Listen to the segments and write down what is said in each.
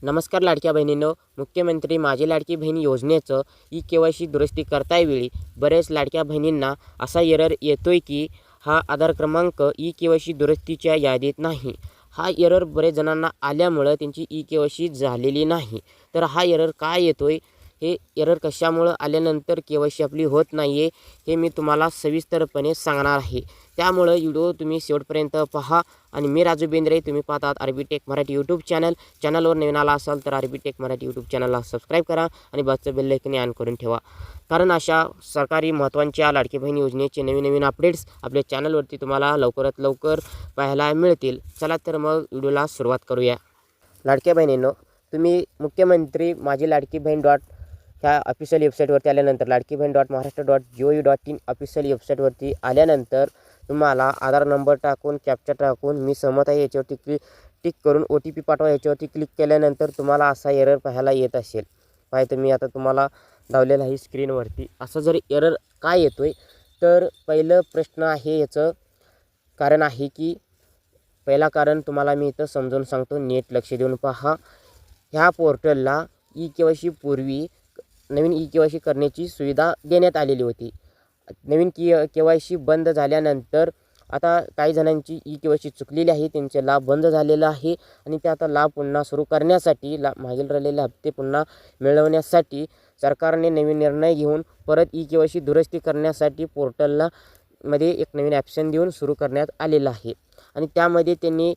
नमस्कार लाडक्या बहिणींनो, मुख्यमंत्री माझी लाडकी बहीण योजनेचं ई-के-वाय-सी दुरुस्ती करतावेळी बरेच लाडक्या बहिणींना असा एरर येतोय की हा आधार क्रमांक ई-के-वाय-सी दुरुस्तीच्या यादीत नाही. हा एरर बरेच जणांना आल्यामुळं त्यांची ई-के-वाय-सी झालेली नाही. तर हा एरर काय येतोय, हे एरर कशामुळं आल्यानंतर के-वाय-सी आपली होत नाही आहे, हे मी तुम्हाला सविस्तरपणे सांगणार आहे. त्यामुळं व्हिडिओ तुम्ही शेवटपर्यंत पहा. आणि मी राजू बेंद्रे, तुम्ही पाहतात R B tech Marathi YouTube चॅनलवर नवीन आला असाल तर R B tech Marathi YouTube चॅनलला सबस्क्राईब करा आणि बाजूचं बेल आयकॉन ऑन करून ठेवा. कारण अशा सरकारी महत्त्वाच्या लाडकी बहीण योजनेचे नवीन अपडेट्स आपल्या चॅनलवरती तुम्हाला लवकरात लवकर पाहायला मिळतील. चला तर मग व्हिडिओला सुरुवात करूया. लाडक्या बहिणींनो, तुम्ही मुख्यमंत्री माझी लाडकी बहीण ह्या ऑफिशियल वेबसाईटवरती आल्यानंतर लाडकीबहीण.महाराष्ट्र.gov.in ऑफिशियल वेबसाईटवरती आल्यानंतर तुम्हाला आधार नंबर टाकून कॅप्चा टाकून मी सहमत आहे याच्यावरती टिक करून OTP पाठवा याच्यावरती क्लिक केल्यानंतर तुम्हाला असा एरर पाहायला येत असेल. पाहिजे मी आता तुम्हाला लावलेलं आहे स्क्रीनवरती. असं जर एरर काय येतोय तर पहिलं प्रश्न आहे, याचं कारण आहे की पहिला कारण तुम्हाला मी इथं समजून सांगतो, नीट लक्ष देऊन पहा. ह्या पोर्टलला ई-के-वाय-सी पूर्वी नवीन ई-के-वाय-सी करण्याची सुविधा देण्यात आलेली होती. नवीन के-वाय-सी बंद झाल्यानंतर आता काही जणांची ई-के-वाय-सी चुकलेली आहे, त्यांचे लाभ बंद झालेला आहे आणि ते आता लाभ पुन्हा सुरू करण्यासाठी मागील राहिलेले हप्ते पुन्हा मिळवण्यासाठी सरकारने नवीन निर्णय घेऊन परत ई-के-वाय-सी दुरुस्ती करण्यासाठी पोर्टलला मध्ये एक नवीन ॲप्शन देऊन सुरू करण्यात आलेलं आहे. आणि त्यामध्ये त्यांनी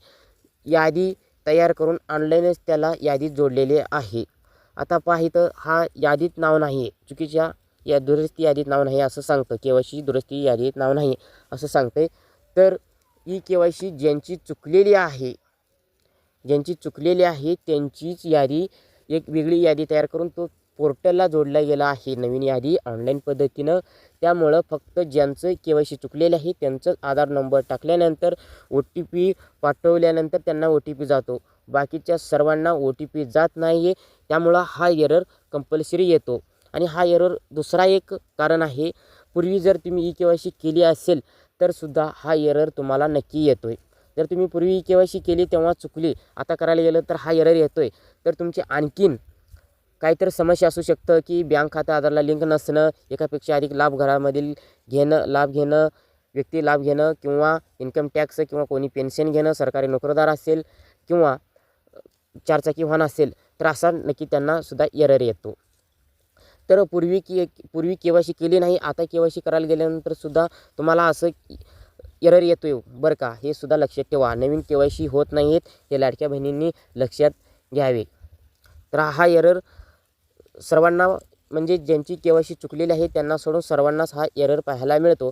यादी तयार करून ऑनलाईनच त्याला यादीत जोडलेले आहे. आता पहा इथं हा यादीत नाव नाही आहे, चुकीच्या या दुरुस्ती यादीत नाव नाही असं सांगतं, के-वाय-सी दुरुस्ती यादीत नाव नाही असं सांगते. तर ई-के-वाय-सी ज्यांची चुकलेली आहे त्यांचीच यादी एक वेगळी यादी तयार करून तो पोर्टलला जोडला गेला आहे, नवीन यादी ऑनलाईन पद्धतीनं. त्यामुळं फक्त ज्यांचं के-वाय-सी चुकलेलं आहे त्यांचंच आधार नंबर टाकल्यानंतर OTP पाठवल्यानंतर त्यांना OTP जातो, बाकीच्या सर्वांना OTP जात नाही आहे. त्यामुळं हा एरर कंपल्सरी येतो. आणि हा एरर दुसरा एक कारण आहे, पूर्वी जर तुम्ही ई-के-वाय-सी केली असेल तर सुद्धा हा एरर तुम्हाला नक्की येतो आहे. जर तुम्ही पूर्वी ई-के-वाय-सी केली तेव्हा चुकली, आता करायला गेलं तर हा एरर येतो आहे. तर तुमची आणखीन काहीतरी समस्या असू शकतं की बँक खातं आधारला लिंक नसणं, एकापेक्षा अधिक लाभ घरामधील लाभ घेणं, व्यक्ती लाभ घेणं किंवा इन्कम टॅक्स किंवा कोणी पेन्शन घेणं, सरकारी नोकरदार असेल किंवा चारचाकी वाहन असेल तर असा नक्की त्यांना सुद्धा एरर येतो. तर पूर्वी के-वाय-सी केली नाही, आता के-वाय-सी करायला गेल्यानंतर सुद्धा तुम्हाला असं एरर येतो आहे बरं का, हे सुद्धा लक्षात ठेवा. नवीन के-वाय-सी होत नाही आहेत, हे लाडक्या बहिणींनी लक्षात घ्यावे. तर हा एरर सर्वांना, म्हणजे ज्यांची के-वाय-सी चुकलेली आहे त्यांना सोडून सर्वांनाच हा एरर पाहायला मिळतो.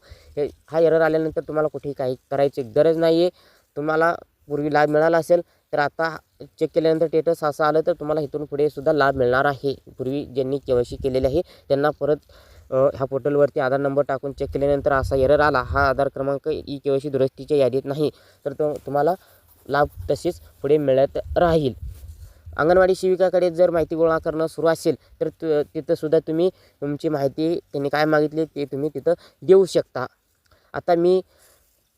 हा एरर आल्यानंतर तुम्हाला कुठेही काही करायची गरज नाही आहे. तुम्हाला पूर्वी लाभ मिळाला असेल तर आता चेक केल्यानंतर स्टेटस असं आलं तर तुम्हाला इथून पुढे सुद्धा लाभ मिळणार आहे. पूर्वी ज्यांनी के-वाय-सी केलेली आहे त्यांना परत ह्या पोर्टलवरती आधार नंबर टाकून चेक केल्यानंतर असा एरर आला, हा आधार क्रमांक ई-के-वाय-सी दुरुस्तीच्या यादीत नाही, तर तुम्हाला लाभ तसेच पुढे मिळत राहील. अंगणवाडी सेविकाकडे जर माहिती गोळा करणं सुरू असेल तर तिथंसुद्धा तुम्ही तुमची माहिती त्यांनी काय मागितली ते तुम्ही तिथं देऊ शकता. आता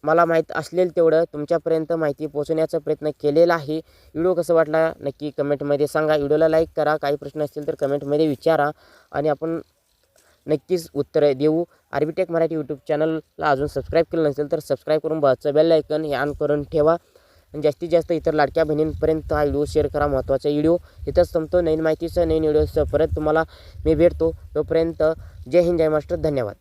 मला माहीत असलेलं तेवढं तुमच्यापर्यंत माहिती पोहोचवण्याचा प्रयत्न केलेला आहे. व्हिडिओ कसं वाटला नक्की कमेंटमध्ये सांगा. व्हिडिओला लाईक करा, काही प्रश्न असतील तर कमेंटमध्ये विचारा आणि आपण नक्कीच उत्तरं देऊ. R B tech Marathi YouTube चॅनलला अजून सबस्क्राईब केलं नसेल तर सबस्क्राईब करून बाजूचं बेल आयकॉन ऑन करून ठेवा. आणि जास्तीत जास्त इतर लाडक्या बहिणींपर्यंत हा व्हिडिओ शेअर करा. महत्त्वाचा व्हिडिओ इथंच संपतो. नवीन माहितीचं नवीन व्हिडिओचं परत तुम्हाला मी भेटतो. तोपर्यंत जय हिंद, जय महाराष्ट्र, धन्यवाद.